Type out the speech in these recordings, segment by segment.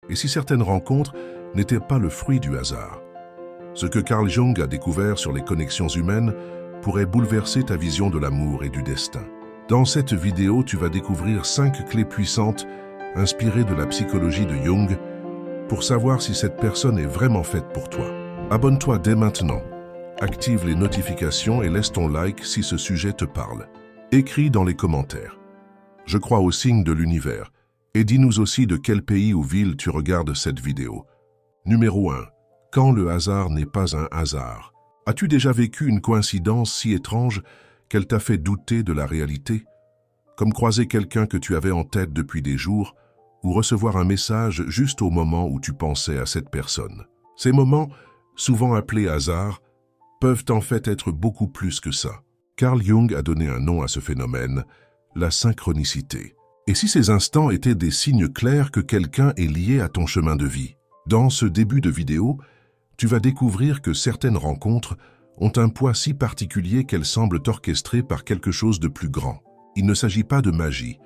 Et si certaines rencontres n'étaient pas le fruit du hasard? Ce que Carl Jung a découvert sur les connexions humaines pourrait bouleverser ta vision de l'amour et du destin. Dans cette vidéo, tu vas découvrir 5 clés puissantes inspirées de la psychologie de Jung pour savoir si cette personne est vraiment faite pour toi. Abonne-toi dès maintenant, active les notifications et laisse ton like si ce sujet te parle. Écris dans les commentaires. Je crois aux signes de l'univers et dis-nous aussi de quel pays ou ville tu regardes cette vidéo. Numéro 1. Quand le hasard n'est pas un hasard. As-tu déjà vécu une coïncidence si étrange qu'elle t'a fait douter de la réalité? Comme croiser quelqu'un que tu avais en tête depuis des jours ou recevoir un message juste au moment où tu pensais à cette personne. Ces moments, souvent appelés hasard, peuvent en fait être beaucoup plus que ça. Carl Jung a donné un nom à ce phénomène, la synchronicité. Et si ces instants étaient des signes clairs que quelqu'un est lié à ton chemin de vie? Dans ce début de vidéo, tu vas découvrir que certaines rencontres ont un poids si particulier qu'elles semblent orchestrées par quelque chose de plus grand. Il ne s'agit pas de magie,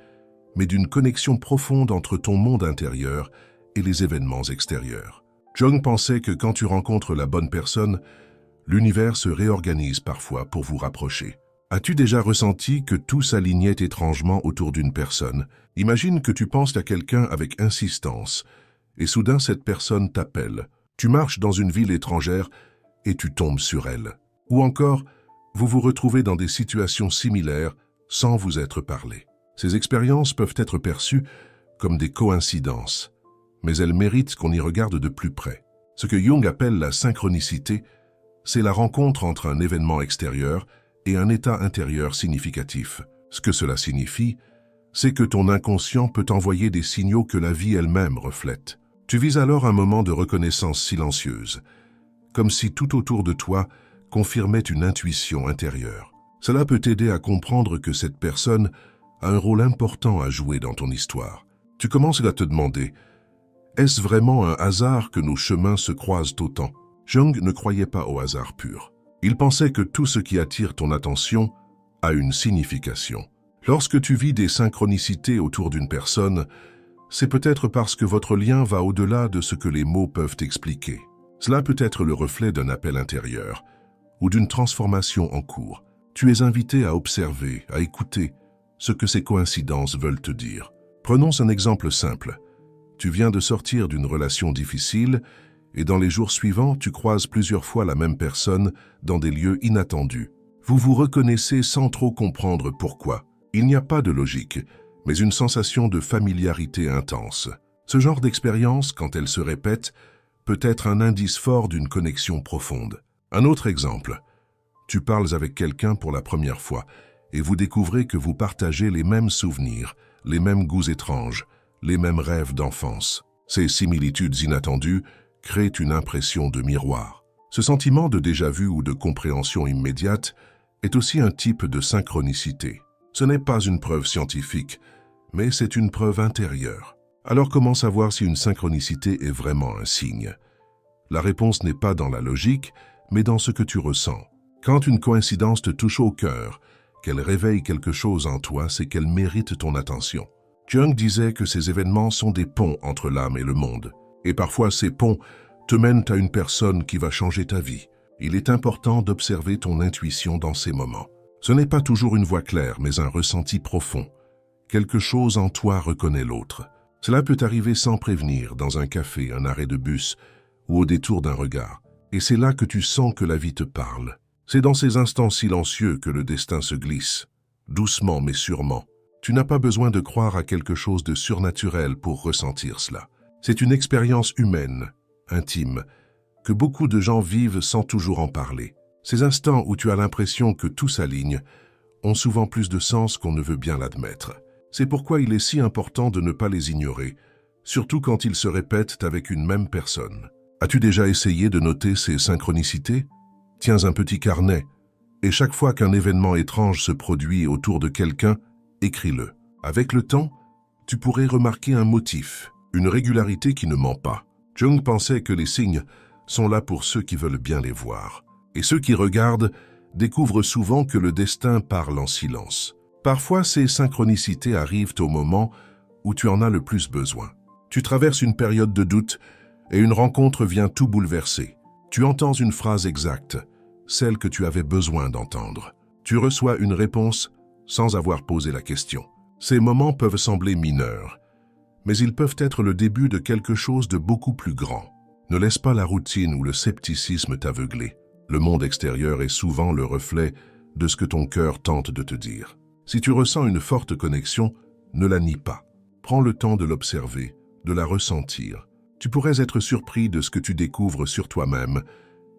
mais d'une connexion profonde entre ton monde intérieur et les événements extérieurs. Jung pensait que quand tu rencontres la bonne personne, l'univers se réorganise parfois pour vous rapprocher. As-tu déjà ressenti que tout s'alignait étrangement autour d'une personne? Imagine que tu penses à quelqu'un avec insistance, et soudain cette personne t'appelle. Tu marches dans une ville étrangère et tu tombes sur elle. Ou encore, vous vous retrouvez dans des situations similaires sans vous être parlé. Ces expériences peuvent être perçues comme des coïncidences, mais elles méritent qu'on y regarde de plus près. Ce que Jung appelle la synchronicité, c'est la rencontre entre un événement extérieur et un état intérieur significatif. Ce que cela signifie, c'est que ton inconscient peut envoyer des signaux que la vie elle-même reflète. Tu vis alors un moment de reconnaissance silencieuse, comme si tout autour de toi confirmait une intuition intérieure. Cela peut t'aider à comprendre que cette personne a un rôle important à jouer dans ton histoire. Tu commences à te demander, est-ce vraiment un hasard que nos chemins se croisent autant? Jung ne croyait pas au hasard pur. Il pensait que tout ce qui attire ton attention a une signification. Lorsque tu vis des synchronicités autour d'une personne, c'est peut-être parce que votre lien va au-delà de ce que les mots peuvent expliquer. Cela peut être le reflet d'un appel intérieur ou d'une transformation en cours. Tu es invité à observer, à écouter ce que ces coïncidences veulent te dire. Prenons un exemple simple. Tu viens de sortir d'une relation difficile et dans les jours suivants, tu croises plusieurs fois la même personne dans des lieux inattendus. Vous vous reconnaissez sans trop comprendre pourquoi. Il n'y a pas de logique, mais une sensation de familiarité intense. Ce genre d'expérience, quand elle se répète, peut être un indice fort d'une connexion profonde. Un autre exemple. Tu parles avec quelqu'un pour la première fois et vous découvrez que vous partagez les mêmes souvenirs, les mêmes goûts étranges, les mêmes rêves d'enfance. Ces similitudes inattendues créent une impression de miroir. Ce sentiment de déjà-vu ou de compréhension immédiate est aussi un type de synchronicité. Ce n'est pas une preuve scientifique, mais c'est une preuve intérieure. Alors comment savoir si une synchronicité est vraiment un signe? La réponse n'est pas dans la logique, mais dans ce que tu ressens. Quand une coïncidence te touche au cœur, qu'elle réveille quelque chose en toi, c'est qu'elle mérite ton attention. Jung disait que ces événements sont des ponts entre l'âme et le monde. Et parfois ces ponts te mènent à une personne qui va changer ta vie. Il est important d'observer ton intuition dans ces moments. Ce n'est pas toujours une voix claire, mais un ressenti profond. Quelque chose en toi reconnaît l'autre. Cela peut arriver sans prévenir, dans un café, un arrêt de bus ou au détour d'un regard. Et c'est là que tu sens que la vie te parle. C'est dans ces instants silencieux que le destin se glisse, doucement mais sûrement. Tu n'as pas besoin de croire à quelque chose de surnaturel pour ressentir cela. C'est une expérience humaine, intime, que beaucoup de gens vivent sans toujours en parler. Ces instants où tu as l'impression que tout s'aligne ont souvent plus de sens qu'on ne veut bien l'admettre. C'est pourquoi il est si important de ne pas les ignorer, surtout quand ils se répètent avec une même personne. As-tu déjà essayé de noter ces synchronicités? Tiens un petit carnet, et chaque fois qu'un événement étrange se produit autour de quelqu'un, écris-le. Avec le temps, tu pourrais remarquer un motif, une régularité qui ne ment pas. Jung pensait que les signes sont là pour ceux qui veulent bien les voir. Et ceux qui regardent découvrent souvent que le destin parle en silence. Parfois, ces synchronicités arrivent au moment où tu en as le plus besoin. Tu traverses une période de doute et une rencontre vient tout bouleverser. Tu entends une phrase exacte, celle que tu avais besoin d'entendre. Tu reçois une réponse sans avoir posé la question. Ces moments peuvent sembler mineurs, mais ils peuvent être le début de quelque chose de beaucoup plus grand. Ne laisse pas la routine ou le scepticisme t'aveugler. Le monde extérieur est souvent le reflet de ce que ton cœur tente de te dire. Si tu ressens une forte connexion, ne la nie pas. Prends le temps de l'observer, de la ressentir. Tu pourrais être surpris de ce que tu découvres sur toi-même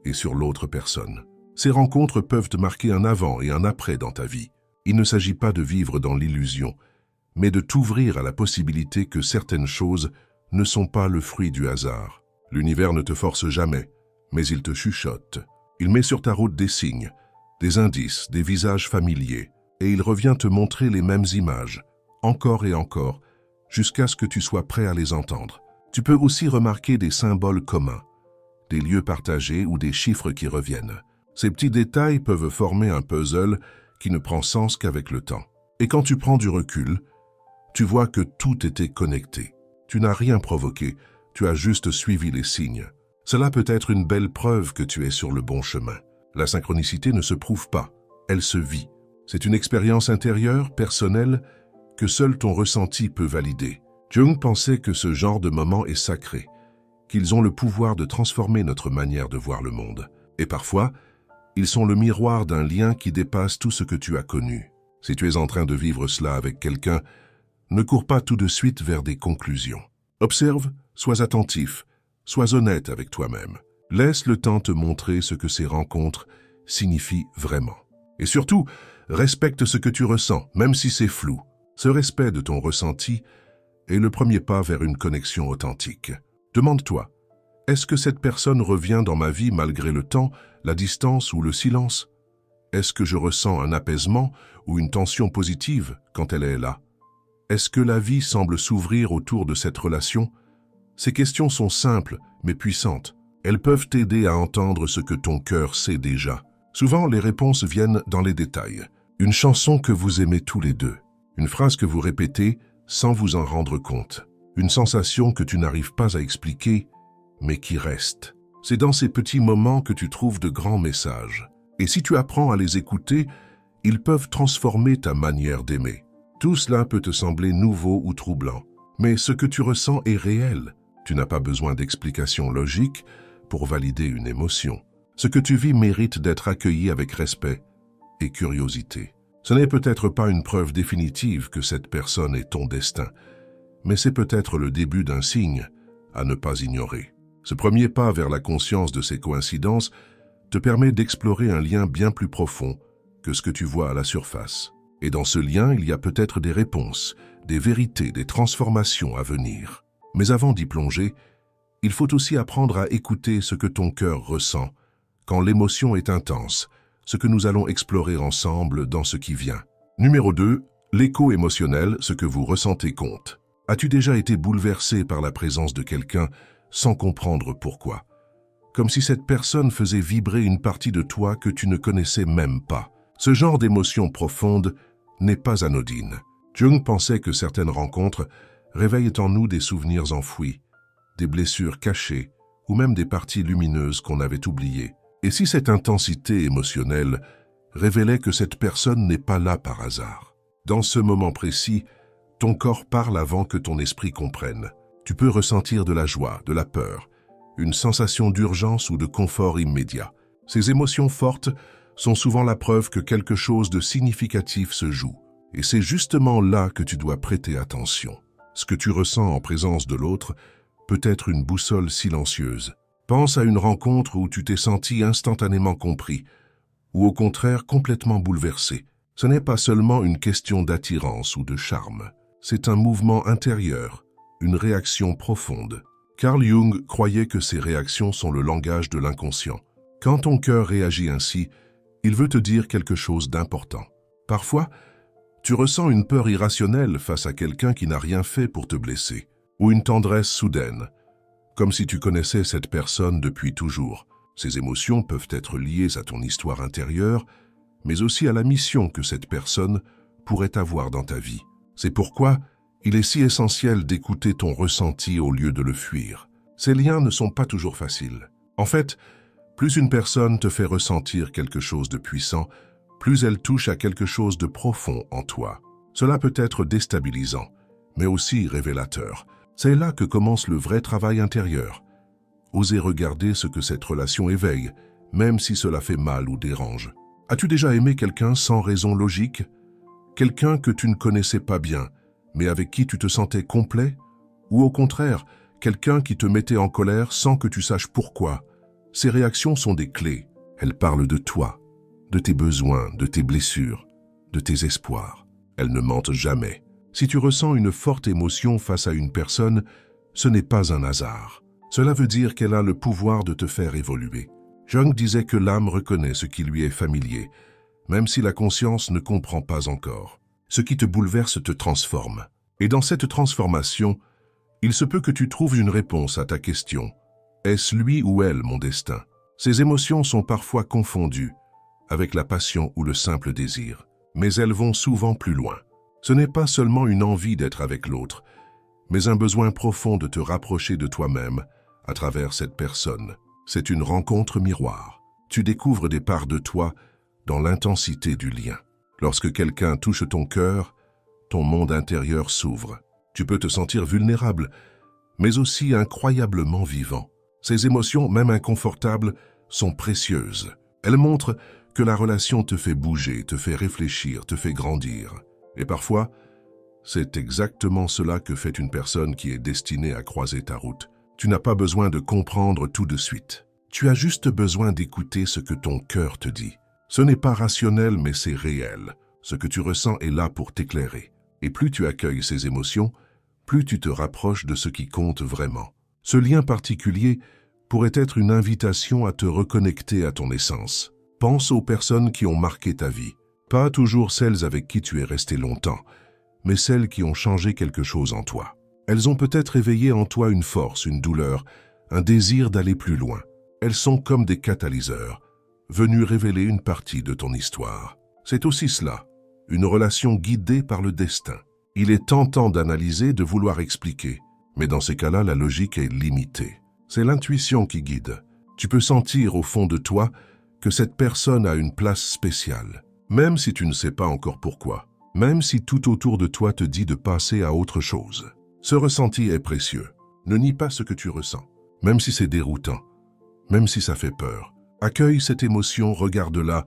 et sur l'autre personne. Ces rencontres peuvent te marquer un avant et un après dans ta vie. Il ne s'agit pas de vivre dans l'illusion, mais de t'ouvrir à la possibilité que certaines choses ne sont pas le fruit du hasard. L'univers ne te force jamais, mais il te chuchote. Il met sur ta route des signes, des indices, des visages familiers, et il revient te montrer les mêmes images, encore et encore, jusqu'à ce que tu sois prêt à les entendre. Tu peux aussi remarquer des symboles communs, des lieux partagés ou des chiffres qui reviennent. Ces petits détails peuvent former un puzzle qui ne prend sens qu'avec le temps. Et quand tu prends du recul, tu vois que tout était connecté. Tu n'as rien provoqué, tu as juste suivi les signes. Cela peut être une belle preuve que tu es sur le bon chemin. La synchronicité ne se prouve pas, elle se vit. C'est une expérience intérieure, personnelle, que seul ton ressenti peut valider. Jung pensait que ce genre de moment est sacré, qu'ils ont le pouvoir de transformer notre manière de voir le monde. Et parfois, ils sont le miroir d'un lien qui dépasse tout ce que tu as connu. Si tu es en train de vivre cela avec quelqu'un, ne cours pas tout de suite vers des conclusions. Observe, sois attentif, sois honnête avec toi-même. Laisse le temps te montrer ce que ces rencontres signifient vraiment. Et surtout, respecte ce que tu ressens, même si c'est flou. Ce respect de ton ressenti est le premier pas vers une connexion authentique. Demande-toi, est-ce que cette personne revient dans ma vie malgré le temps, la distance ou le silence? Est-ce que je ressens un apaisement ou une tension positive quand elle est là? Est-ce que la vie semble s'ouvrir autour de cette relation? Ces questions sont simples mais puissantes. Elles peuvent t'aider à entendre ce que ton cœur sait déjà. Souvent, les réponses viennent dans les détails. Une chanson que vous aimez tous les deux. Une phrase que vous répétez sans vous en rendre compte. Une sensation que tu n'arrives pas à expliquer, mais qui reste. C'est dans ces petits moments que tu trouves de grands messages. Et si tu apprends à les écouter, ils peuvent transformer ta manière d'aimer. Tout cela peut te sembler nouveau ou troublant, mais ce que tu ressens est réel. Tu n'as pas besoin d'explications logiques pour valider une émotion. Ce que tu vis mérite d'être accueilli avec respect et curiosité. Ce n'est peut-être pas une preuve définitive que cette personne est ton destin, mais c'est peut-être le début d'un signe à ne pas ignorer. Ce premier pas vers la conscience de ces coïncidences te permet d'explorer un lien bien plus profond que ce que tu vois à la surface. Et dans ce lien, il y a peut-être des réponses, des vérités, des transformations à venir. Mais avant d'y plonger, il faut aussi apprendre à écouter ce que ton cœur ressent quand l'émotion est intense, ce que nous allons explorer ensemble dans ce qui vient. Numéro 2, l'écho émotionnel, ce que vous ressentez compte. As-tu déjà été bouleversé par la présence de quelqu'un sans comprendre pourquoi? Comme si cette personne faisait vibrer une partie de toi que tu ne connaissais même pas. Ce genre d'émotion profonde n'est pas anodine. Jung pensait que certaines rencontres réveillent en nous des souvenirs enfouis, des blessures cachées ou même des parties lumineuses qu'on avait oubliées. Et si cette intensité émotionnelle révélait que cette personne n'est pas là par hasard? Dans ce moment précis, ton corps parle avant que ton esprit comprenne. Tu peux ressentir de la joie, de la peur, une sensation d'urgence ou de confort immédiat. Ces émotions fortes sont souvent la preuve que quelque chose de significatif se joue. Et c'est justement là que tu dois prêter attention. Ce que tu ressens en présence de l'autre peut être une boussole silencieuse. Pense à une rencontre où tu t'es senti instantanément compris, ou au contraire complètement bouleversé. Ce n'est pas seulement une question d'attirance ou de charme. C'est un mouvement intérieur, une réaction profonde. Carl Jung croyait que ces réactions sont le langage de l'inconscient. Quand ton cœur réagit ainsi, il veut te dire quelque chose d'important. Parfois, tu ressens une peur irrationnelle face à quelqu'un qui n'a rien fait pour te blesser, ou une tendresse soudaine, comme si tu connaissais cette personne depuis toujours. Ces émotions peuvent être liées à ton histoire intérieure, mais aussi à la mission que cette personne pourrait avoir dans ta vie. C'est pourquoi Il est si essentiel d'écouter ton ressenti au lieu de le fuir. Ces liens ne sont pas toujours faciles. En fait, plus une personne te fait ressentir quelque chose de puissant, plus elle touche à quelque chose de profond en toi. Cela peut être déstabilisant, mais aussi révélateur. C'est là que commence le vrai travail intérieur. Oser regarder ce que cette relation éveille, même si cela fait mal ou dérange. As-tu déjà aimé quelqu'un sans raison logique? Quelqu'un que tu ne connaissais pas bien, mais avec qui tu te sentais complet? Ou au contraire, quelqu'un qui te mettait en colère sans que tu saches pourquoi? Ces réactions sont des clés. Elles parlent de toi, de tes besoins, de tes blessures, de tes espoirs. Elles ne mentent jamais. Si tu ressens une forte émotion face à une personne, ce n'est pas un hasard. Cela veut dire qu'elle a le pouvoir de te faire évoluer. Jung disait que l'âme reconnaît ce qui lui est familier, même si la conscience ne comprend pas encore. Ce qui te bouleverse te transforme. Et dans cette transformation, il se peut que tu trouves une réponse à ta question. Est-ce lui ou elle mon destin? Ces émotions sont parfois confondues avec la passion ou le simple désir, mais elles vont souvent plus loin. Ce n'est pas seulement une envie d'être avec l'autre, mais un besoin profond de te rapprocher de toi-même à travers cette personne. C'est une rencontre miroir. Tu découvres des parts de toi dans l'intensité du lien. Lorsque quelqu'un touche ton cœur, ton monde intérieur s'ouvre. Tu peux te sentir vulnérable, mais aussi incroyablement vivant. Ces émotions, même inconfortables, sont précieuses. Elles montrent que la relation te fait bouger, te fait réfléchir, te fait grandir. Et parfois, c'est exactement cela que fait une personne qui est destinée à croiser ta route. Tu n'as pas besoin de comprendre tout de suite. Tu as juste besoin d'écouter ce que ton cœur te dit. Ce n'est pas rationnel, mais c'est réel. Ce que tu ressens est là pour t'éclairer. Et plus tu accueilles ces émotions, plus tu te rapproches de ce qui compte vraiment. Ce lien particulier pourrait être une invitation à te reconnecter à ton essence. Pense aux personnes qui ont marqué ta vie. Pas toujours celles avec qui tu es resté longtemps, mais celles qui ont changé quelque chose en toi. Elles ont peut-être éveillé en toi une force, une douleur, un désir d'aller plus loin. Elles sont comme des catalyseurs, venus révéler une partie de ton histoire. C'est aussi cela, une relation guidée par le destin. Il est tentant d'analyser, de vouloir expliquer, mais dans ces cas-là, la logique est limitée. C'est l'intuition qui guide. Tu peux sentir au fond de toi que cette personne a une place spéciale, même si tu ne sais pas encore pourquoi, même si tout autour de toi te dit de passer à autre chose. Ce ressenti est précieux. Ne nie pas ce que tu ressens, même si c'est déroutant, même si ça fait peur. Accueille cette émotion, regarde-la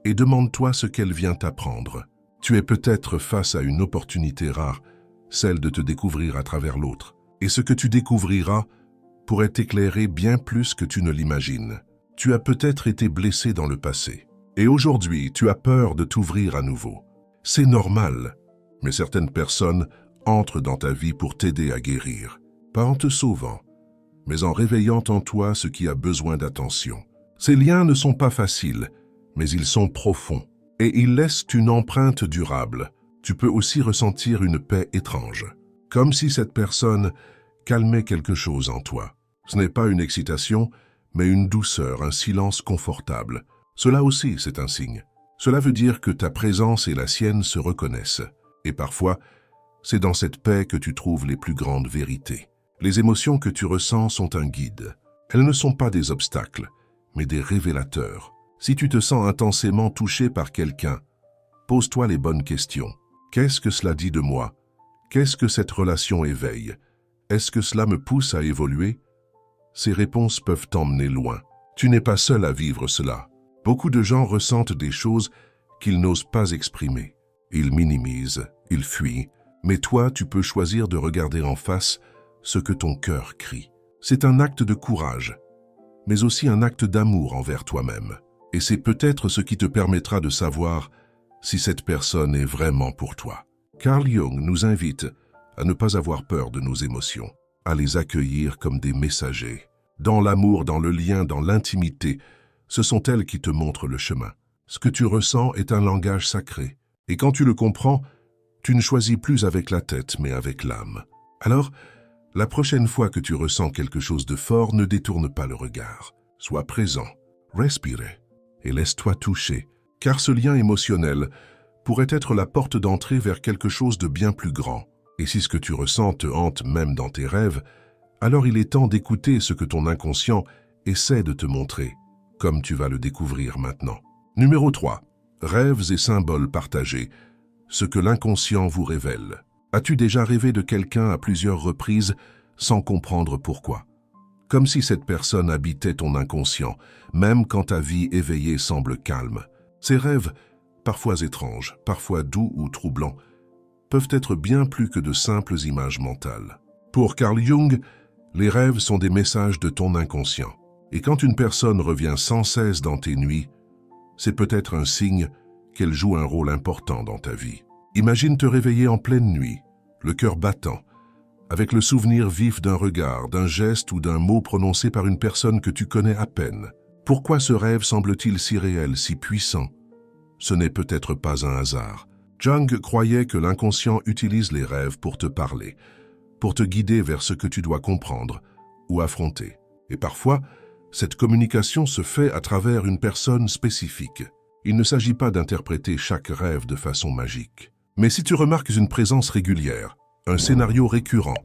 et demande-toi ce qu'elle vient t'apprendre. Tu es peut-être face à une opportunité rare, celle de te découvrir à travers l'autre. Et ce que tu découvriras pourrait t'éclairer bien plus que tu ne l'imagines. Tu as peut-être été blessé dans le passé. Et aujourd'hui, tu as peur de t'ouvrir à nouveau. C'est normal, mais certaines personnes entrent dans ta vie pour t'aider à guérir. Pas en te sauvant, mais en réveillant en toi ce qui a besoin d'attention. Ces liens ne sont pas faciles, mais ils sont profonds. Et ils laissent une empreinte durable. Tu peux aussi ressentir une paix étrange, comme si cette personne calmait quelque chose en toi. Ce n'est pas une excitation, mais une douceur, un silence confortable. Cela aussi, c'est un signe. Cela veut dire que ta présence et la sienne se reconnaissent. Et parfois, c'est dans cette paix que tu trouves les plus grandes vérités. Les émotions que tu ressens sont un guide. Elles ne sont pas des obstacles, mais des révélateurs. Si tu te sens intensément touché par quelqu'un, pose-toi les bonnes questions. Qu'est-ce que cela dit de moi? Qu'est-ce que cette relation éveille? Est-ce que cela me pousse à évoluer? Ces réponses peuvent t'emmener loin. Tu n'es pas seul à vivre cela. Beaucoup de gens ressentent des choses qu'ils n'osent pas exprimer. Ils minimisent, ils fuient, mais toi, tu peux choisir de regarder en face ce que ton cœur crie. C'est un acte de courage, mais aussi un acte d'amour envers toi-même. Et c'est peut-être ce qui te permettra de savoir si cette personne est vraiment pour toi. Carl Jung nous invite à ne pas avoir peur de nos émotions, à les accueillir comme des messagers. Dans l'amour, dans le lien, dans l'intimité, ce sont elles qui te montrent le chemin. Ce que tu ressens est un langage sacré. Et quand tu le comprends, tu ne choisis plus avec la tête, mais avec l'âme. Alors, la prochaine fois que tu ressens quelque chose de fort, ne détourne pas le regard. Sois présent, respire et laisse-toi toucher, car ce lien émotionnel pourrait être la porte d'entrée vers quelque chose de bien plus grand. Et si ce que tu ressens te hante même dans tes rêves, alors il est temps d'écouter ce que ton inconscient essaie de te montrer, comme tu vas le découvrir maintenant. Numéro 3. Rêves et symboles partagés. Ce que l'inconscient vous révèle. As-tu déjà rêvé de quelqu'un à plusieurs reprises sans comprendre pourquoi? Comme si cette personne habitait ton inconscient, même quand ta vie éveillée semble calme. Ces rêves, parfois étranges, parfois doux ou troublants, peuvent être bien plus que de simples images mentales. Pour Carl Jung, les rêves sont des messages de ton inconscient. Et quand une personne revient sans cesse dans tes nuits, c'est peut-être un signe qu'elle joue un rôle important dans ta vie. Imagine te réveiller en pleine nuit, le cœur battant, avec le souvenir vif d'un regard, d'un geste ou d'un mot prononcé par une personne que tu connais à peine. Pourquoi ce rêve semble-t-il si réel, si puissant? Ce n'est peut-être pas un hasard. Jung croyait que l'inconscient utilise les rêves pour te parler, pour te guider vers ce que tu dois comprendre ou affronter. Et parfois, cette communication se fait à travers une personne spécifique. Il ne s'agit pas d'interpréter chaque rêve de façon magique. Mais si tu remarques une présence régulière, un scénario récurrent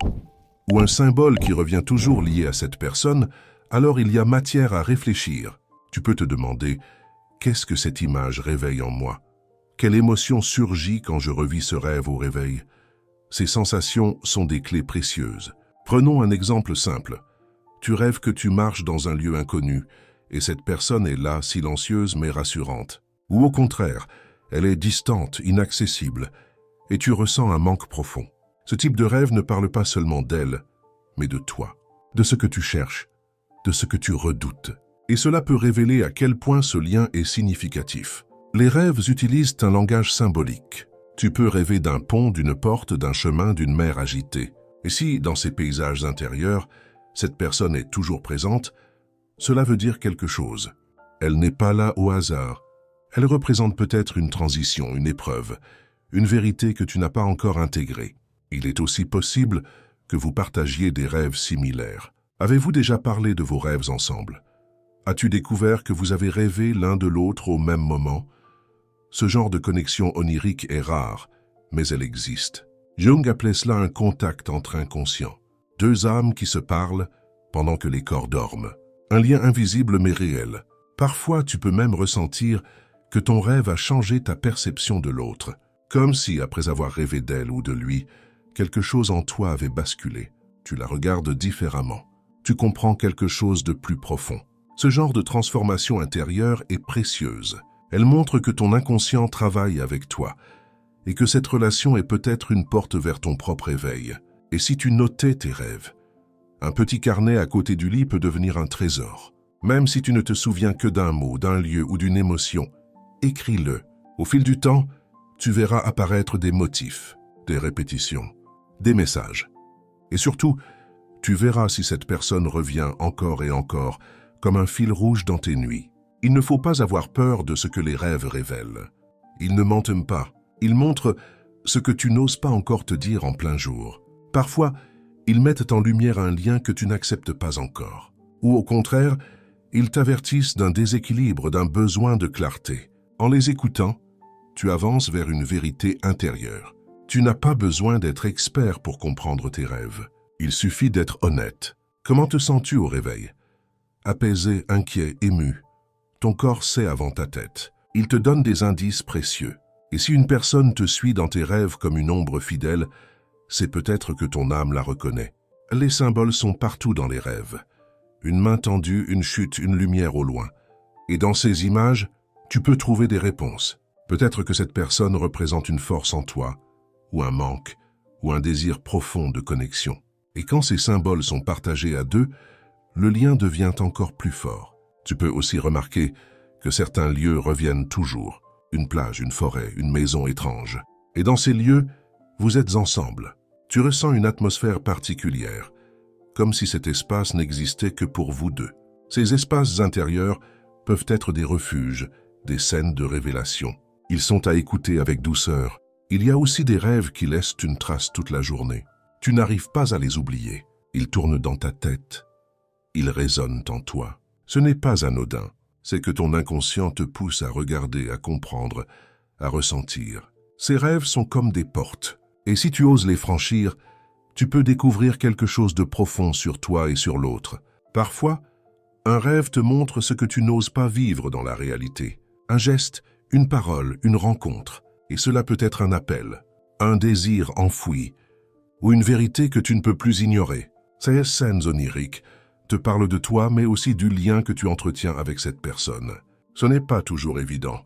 ou un symbole qui revient toujours lié à cette personne, alors il y a matière à réfléchir. Tu peux te demander, qu'est-ce que cette image réveille en moi? Quelle émotion surgit quand je revis ce rêve au réveil? Ces sensations sont des clés précieuses. Prenons un exemple simple. Tu rêves que tu marches dans un lieu inconnu et cette personne est là, silencieuse mais rassurante. Ou au contraire, elle est distante, inaccessible et tu ressens un manque profond. Ce type de rêve ne parle pas seulement d'elle, mais de toi, de ce que tu cherches, de ce que tu redoutes. Et cela peut révéler à quel point ce lien est significatif. Les rêves utilisent un langage symbolique. Tu peux rêver d'un pont, d'une porte, d'un chemin, d'une mer agitée. Et si, dans ces paysages intérieurs, cette personne est toujours présente, cela veut dire quelque chose. Elle n'est pas là au hasard. Elle représente peut-être une transition, une épreuve, une vérité que tu n'as pas encore intégrée. Il est aussi possible que vous partagiez des rêves similaires. Avez-vous déjà parlé de vos rêves ensemble? As-tu découvert que vous avez rêvé l'un de l'autre au même moment? Ce genre de connexion onirique est rare, mais elle existe. Jung appelait cela un contact entre inconscients. Deux âmes qui se parlent pendant que les corps dorment. Un lien invisible mais réel. Parfois, tu peux même ressentir que ton rêve a changé ta perception de l'autre. Comme si, après avoir rêvé d'elle ou de lui, quelque chose en toi avait basculé. Tu la regardes différemment. Tu comprends quelque chose de plus profond. Ce genre de transformation intérieure est précieuse. Elle montre que ton inconscient travaille avec toi et que cette relation est peut-être une porte vers ton propre éveil. Et si tu notais tes rêves, un petit carnet à côté du lit peut devenir un trésor. Même si tu ne te souviens que d'un mot, d'un lieu ou d'une émotion, écris-le. Au fil du temps, tu verras apparaître des motifs, des répétitions, des messages. Et surtout, tu verras si cette personne revient encore et encore comme un fil rouge dans tes nuits. Il ne faut pas avoir peur de ce que les rêves révèlent. Ils ne mentent pas. Ils montrent ce que tu n'oses pas encore te dire en plein jour. Parfois, ils mettent en lumière un lien que tu n'acceptes pas encore. Ou au contraire, ils t'avertissent d'un déséquilibre, d'un besoin de clarté. En les écoutant, tu avances vers une vérité intérieure. Tu n'as pas besoin d'être expert pour comprendre tes rêves. Il suffit d'être honnête. Comment te sens-tu au réveil? Apaisé, inquiet, ému. Ton corps sait avant ta tête. Il te donne des indices précieux. Et si une personne te suit dans tes rêves comme une ombre fidèle, c'est peut-être que ton âme la reconnaît. Les symboles sont partout dans les rêves. Une main tendue, une chute, une lumière au loin. Et dans ces images, tu peux trouver des réponses. Peut-être que cette personne représente une force en toi, ou un manque, ou un désir profond de connexion. Et quand ces symboles sont partagés à deux, le lien devient encore plus fort. Tu peux aussi remarquer que certains lieux reviennent toujours. Une plage, une forêt, une maison étrange. Et dans ces lieux, vous êtes ensemble. Tu ressens une atmosphère particulière, comme si cet espace n'existait que pour vous deux. Ces espaces intérieurs peuvent être des refuges, des scènes de révélation. Ils sont à écouter avec douceur. Il y a aussi des rêves qui laissent une trace toute la journée. Tu n'arrives pas à les oublier. Ils tournent dans ta tête. Ils résonnent en toi. Ce n'est pas anodin. C'est que ton inconscient te pousse à regarder, à comprendre, à ressentir. Ces rêves sont comme des portes. Et si tu oses les franchir, tu peux découvrir quelque chose de profond sur toi et sur l'autre. Parfois, un rêve te montre ce que tu n'oses pas vivre dans la réalité. Un geste, une parole, une rencontre. Et cela peut être un appel, un désir enfoui, ou une vérité que tu ne peux plus ignorer. Ces scènes oniriques te parlent de toi, mais aussi du lien que tu entretiens avec cette personne. Ce n'est pas toujours évident,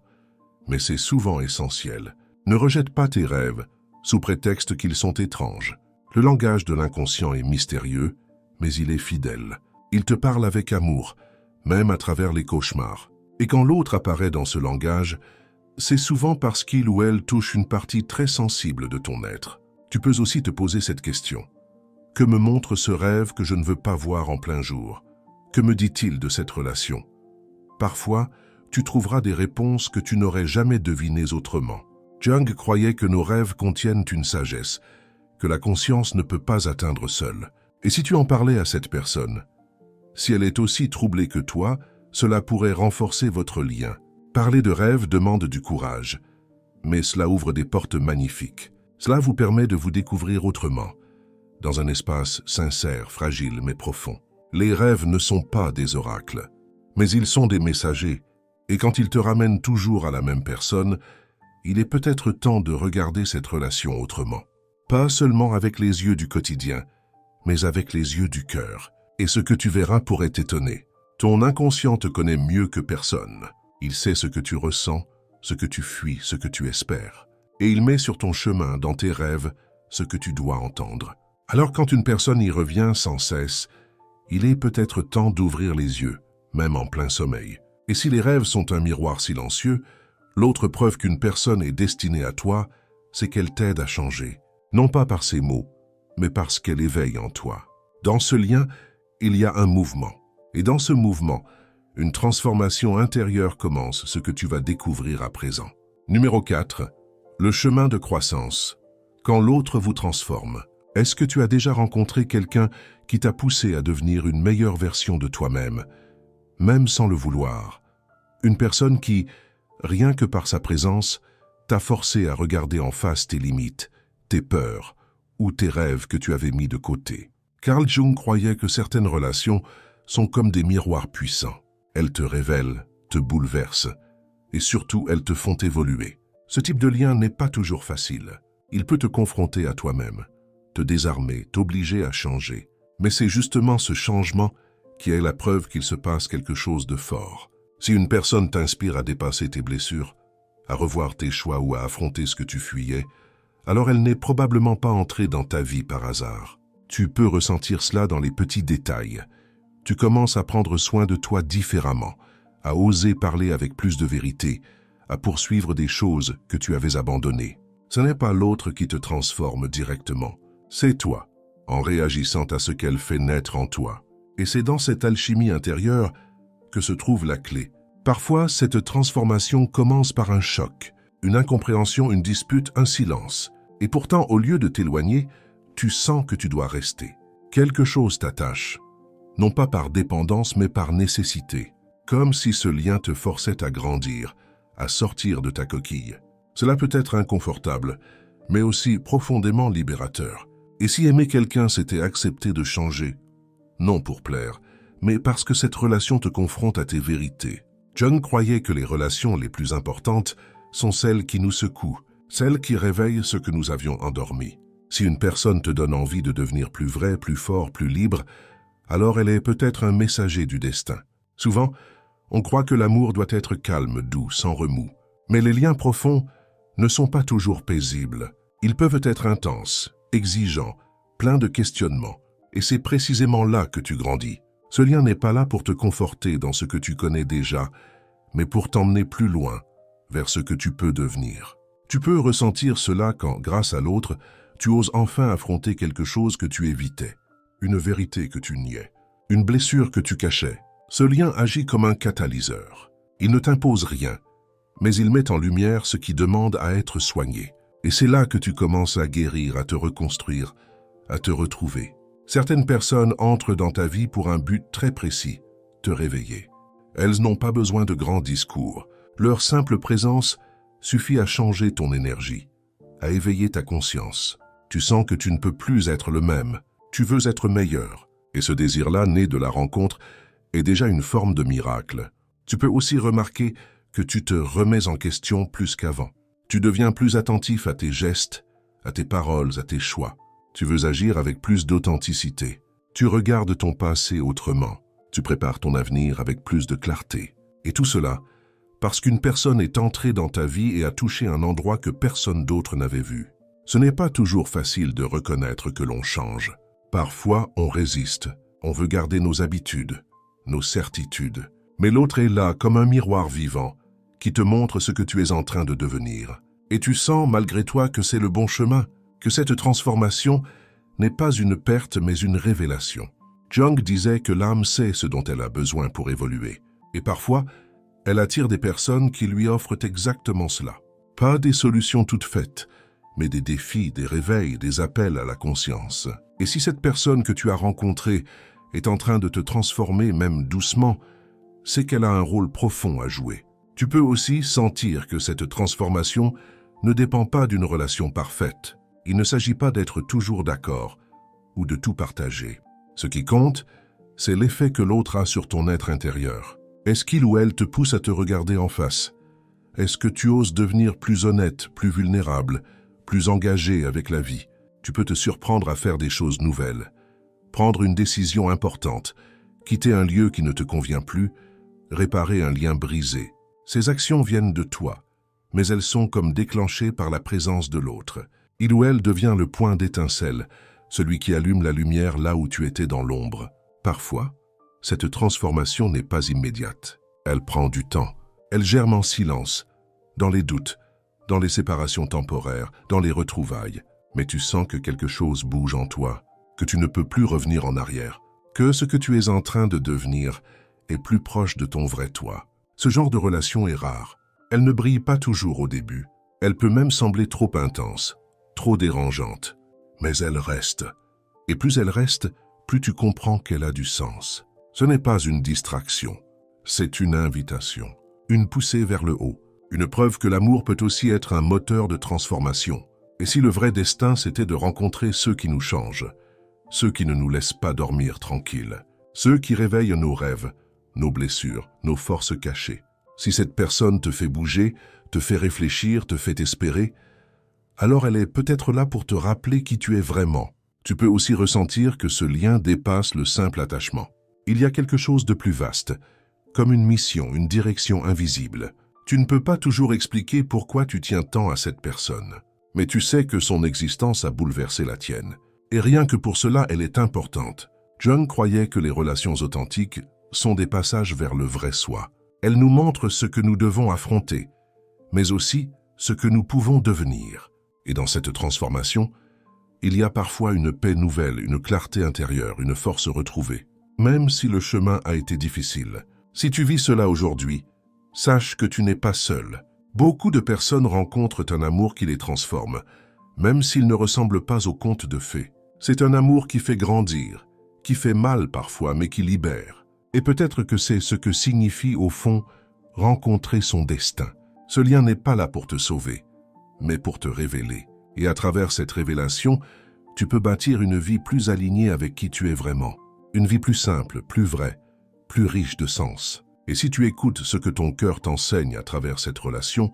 mais c'est souvent essentiel. Ne rejette pas tes rêves, sous prétexte qu'ils sont étranges. Le langage de l'inconscient est mystérieux, mais il est fidèle. Il te parle avec amour, même à travers les cauchemars. Et quand l'autre apparaît dans ce langage, c'est souvent parce qu'il ou elle touche une partie très sensible de ton être. Tu peux aussi te poser cette question. Que me montre ce rêve que je ne veux pas voir en plein jour? Que me dit-il de cette relation? Parfois, tu trouveras des réponses que tu n'aurais jamais devinées autrement. Jung croyait que nos rêves contiennent une sagesse, que la conscience ne peut pas atteindre seule. Et si tu en parlais à cette personne, si elle est aussi troublée que toi, cela pourrait renforcer votre lien. Parler de rêve demande du courage, mais cela ouvre des portes magnifiques. Cela vous permet de vous découvrir autrement, dans un espace sincère, fragile mais profond. Les rêves ne sont pas des oracles, mais ils sont des messagers, et quand ils te ramènent toujours à la même personne, il est peut-être temps de regarder cette relation autrement. Pas seulement avec les yeux du quotidien, mais avec les yeux du cœur. Et ce que tu verras pourrait t'étonner. Ton inconscient te connaît mieux que personne. Il sait ce que tu ressens, ce que tu fuis, ce que tu espères. Et il met sur ton chemin, dans tes rêves, ce que tu dois entendre. Alors quand une personne y revient sans cesse, il est peut-être temps d'ouvrir les yeux, même en plein sommeil. Et si les rêves sont un miroir silencieux, l'autre preuve qu'une personne est destinée à toi, c'est qu'elle t'aide à changer. Non pas par ses mots, mais parce qu'elle éveille en toi. Dans ce lien, il y a un mouvement. Et dans ce mouvement, une transformation intérieure commence, ce que tu vas découvrir à présent. Numéro 4. Le chemin de croissance. Quand l'autre vous transforme. Est-ce que tu as déjà rencontré quelqu'un qui t'a poussé à devenir une meilleure version de toi-même, même sans le vouloir? Une personne qui, rien que par sa présence, t'a forcé à regarder en face tes limites, tes peurs ou tes rêves que tu avais mis de côté. Carl Jung croyait que certaines relations sont comme des miroirs puissants. Elles te révèlent, te bouleversent, et surtout elles te font évoluer. Ce type de lien n'est pas toujours facile. Il peut te confronter à toi-même, te désarmer, t'obliger à changer. Mais c'est justement ce changement qui est la preuve qu'il se passe quelque chose de fort. Si une personne t'inspire à dépasser tes blessures, à revoir tes choix ou à affronter ce que tu fuyais, alors elle n'est probablement pas entrée dans ta vie par hasard. Tu peux ressentir cela dans les petits détails. Tu commences à prendre soin de toi différemment, à oser parler avec plus de vérité, à poursuivre des choses que tu avais abandonnées. Ce n'est pas l'autre qui te transforme directement, c'est toi, en réagissant à ce qu'elle fait naître en toi. Et c'est dans cette alchimie intérieure que se trouve la clé. Parfois, cette transformation commence par un choc, une incompréhension, une dispute, un silence. Et pourtant, au lieu de t'éloigner, tu sens que tu dois rester. Quelque chose t'attache, non pas par dépendance, mais par nécessité, comme si ce lien te forçait à grandir, à sortir de ta coquille. Cela peut être inconfortable, mais aussi profondément libérateur. Et si aimer quelqu'un, c'était accepter de changer, non pour plaire, mais parce que cette relation te confronte à tes vérités. Jung croyait que les relations les plus importantes sont celles qui nous secouent, celles qui réveillent ce que nous avions endormi. Si une personne te donne envie de devenir plus vrai, plus fort, plus libre, alors elle est peut-être un messager du destin. Souvent, on croit que l'amour doit être calme, doux, sans remous. Mais les liens profonds ne sont pas toujours paisibles. Ils peuvent être intenses, exigeants, pleins de questionnements. Et c'est précisément là que tu grandis. Ce lien n'est pas là pour te conforter dans ce que tu connais déjà, mais pour t'emmener plus loin, vers ce que tu peux devenir. Tu peux ressentir cela quand, grâce à l'autre, tu oses enfin affronter quelque chose que tu évitais, une vérité que tu niais, une blessure que tu cachais. Ce lien agit comme un catalyseur. Il ne t'impose rien, mais il met en lumière ce qui demande à être soigné. Et c'est là que tu commences à guérir, à te reconstruire, à te retrouver. Certaines personnes entrent dans ta vie pour un but très précis, te réveiller. Elles n'ont pas besoin de grands discours. Leur simple présence suffit à changer ton énergie, à éveiller ta conscience. Tu sens que tu ne peux plus être le même. Tu veux être meilleur. Et ce désir-là, né de la rencontre, est déjà une forme de miracle. Tu peux aussi remarquer que tu te remets en question plus qu'avant. Tu deviens plus attentif à tes gestes, à tes paroles, à tes choix. Tu veux agir avec plus d'authenticité. Tu regardes ton passé autrement. Tu prépares ton avenir avec plus de clarté. Et tout cela, parce qu'une personne est entrée dans ta vie et a touché un endroit que personne d'autre n'avait vu. Ce n'est pas toujours facile de reconnaître que l'on change. Parfois, on résiste. On veut garder nos habitudes, nos certitudes. Mais l'autre est là comme un miroir vivant qui te montre ce que tu es en train de devenir. Et tu sens, malgré toi, que c'est le bon chemin, que cette transformation n'est pas une perte mais une révélation. Jung disait que l'âme sait ce dont elle a besoin pour évoluer. Et parfois, elle attire des personnes qui lui offrent exactement cela. Pas des solutions toutes faites, mais des défis, des réveils, des appels à la conscience. Et si cette personne que tu as rencontrée est en train de te transformer, même doucement, c'est qu'elle a un rôle profond à jouer. Tu peux aussi sentir que cette transformation ne dépend pas d'une relation parfaite. Il ne s'agit pas d'être toujours d'accord ou de tout partager. Ce qui compte, c'est l'effet que l'autre a sur ton être intérieur. Est-ce qu'il ou elle te pousse à te regarder en face? Est-ce que tu oses devenir plus honnête, plus vulnérable, plus engagé avec la vie? Tu peux te surprendre à faire des choses nouvelles, prendre une décision importante, quitter un lieu qui ne te convient plus, réparer un lien brisé. Ces actions viennent de toi, mais elles sont comme déclenchées par la présence de l'autre. Il ou elle devient le point d'étincelle, celui qui allume la lumière là où tu étais dans l'ombre. Parfois, cette transformation n'est pas immédiate. Elle prend du temps. Elle germe en silence, dans les doutes, dans les séparations temporaires, dans les retrouvailles. Mais tu sens que quelque chose bouge en toi, que tu ne peux plus revenir en arrière, que ce que tu es en train de devenir est plus proche de ton vrai toi. Ce genre de relation est rare. Elle ne brille pas toujours au début. Elle peut même sembler trop intense, trop dérangeante. Mais elle reste. Et plus elle reste, plus tu comprends qu'elle a du sens. Ce n'est pas une distraction. C'est une invitation. Une poussée vers le haut. Une preuve que l'amour peut aussi être un moteur de transformation. Et si le vrai destin, c'était de rencontrer ceux qui nous changent, ceux qui ne nous laissent pas dormir tranquilles, ceux qui réveillent nos rêves, nos blessures, nos forces cachées. Si cette personne te fait bouger, te fait réfléchir, te fait espérer, alors elle est peut-être là pour te rappeler qui tu es vraiment. Tu peux aussi ressentir que ce lien dépasse le simple attachement. Il y a quelque chose de plus vaste, comme une mission, une direction invisible. Tu ne peux pas toujours expliquer pourquoi tu tiens tant à cette personne, mais tu sais que son existence a bouleversé la tienne. Et rien que pour cela, elle est importante. Jung croyait que les relations authentiques sont des passages vers le vrai soi. Elles nous montrent ce que nous devons affronter, mais aussi ce que nous pouvons devenir. Et dans cette transformation, il y a parfois une paix nouvelle, une clarté intérieure, une force retrouvée. Même si le chemin a été difficile. Si tu vis cela aujourd'hui, sache que tu n'es pas seul. Beaucoup de personnes rencontrent un amour qui les transforme, même s'il ne ressemble pas au conte de fées. C'est un amour qui fait grandir, qui fait mal parfois, mais qui libère. Et peut-être que c'est ce que signifie au fond rencontrer son destin. Ce lien n'est pas là pour te sauver, mais pour te révéler. Et à travers cette révélation, tu peux bâtir une vie plus alignée avec qui tu es vraiment. Une vie plus simple, plus vraie, plus riche de sens. Et si tu écoutes ce que ton cœur t'enseigne à travers cette relation,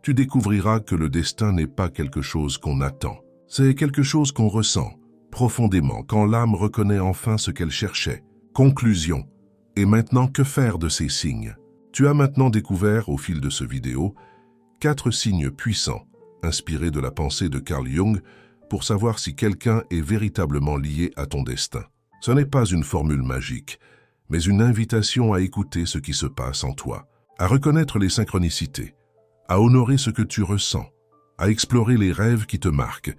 tu découvriras que le destin n'est pas quelque chose qu'on attend. C'est quelque chose qu'on ressent profondément quand l'âme reconnaît enfin ce qu'elle cherchait. Conclusion. Et maintenant, que faire de ces signes? Tu as maintenant découvert, au fil de ce vidéo, 4 signes puissants, inspirés de la pensée de Carl Jung, pour savoir si quelqu'un est véritablement lié à ton destin. Ce n'est pas une formule magique, mais une invitation à écouter ce qui se passe en toi, à reconnaître les synchronicités, à honorer ce que tu ressens, à explorer les rêves qui te marquent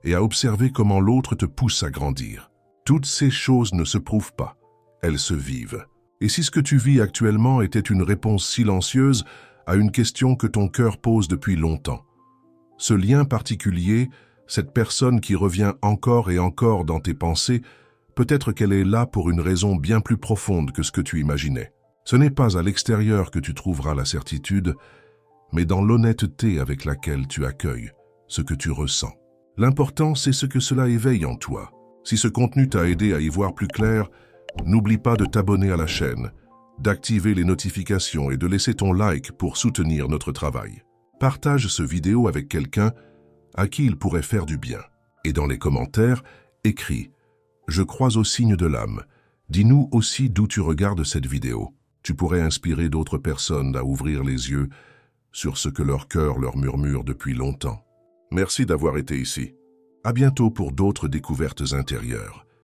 et à observer comment l'autre te pousse à grandir. Toutes ces choses ne se prouvent pas, elles se vivent. Et si ce que tu vis actuellement était une réponse silencieuse à une question que ton cœur pose depuis longtemps, ce lien particulier, cette personne qui revient encore et encore dans tes pensées, peut-être qu'elle est là pour une raison bien plus profonde que ce que tu imaginais. Ce n'est pas à l'extérieur que tu trouveras la certitude, mais dans l'honnêteté avec laquelle tu accueilles ce que tu ressens. L'important, c'est ce que cela éveille en toi. Si ce contenu t'a aidé à y voir plus clair, n'oublie pas de t'abonner à la chaîne, d'activer les notifications et de laisser ton like pour soutenir notre travail. Partage ce vidéo avec quelqu'un à qui il pourrait faire du bien. Et dans les commentaires, écris « Je crois au signe de l'âme ». Dis-nous aussi d'où tu regardes cette vidéo. Tu pourrais inspirer d'autres personnes à ouvrir les yeux sur ce que leur cœur leur murmure depuis longtemps. Merci d'avoir été ici. À bientôt pour d'autres découvertes intérieures.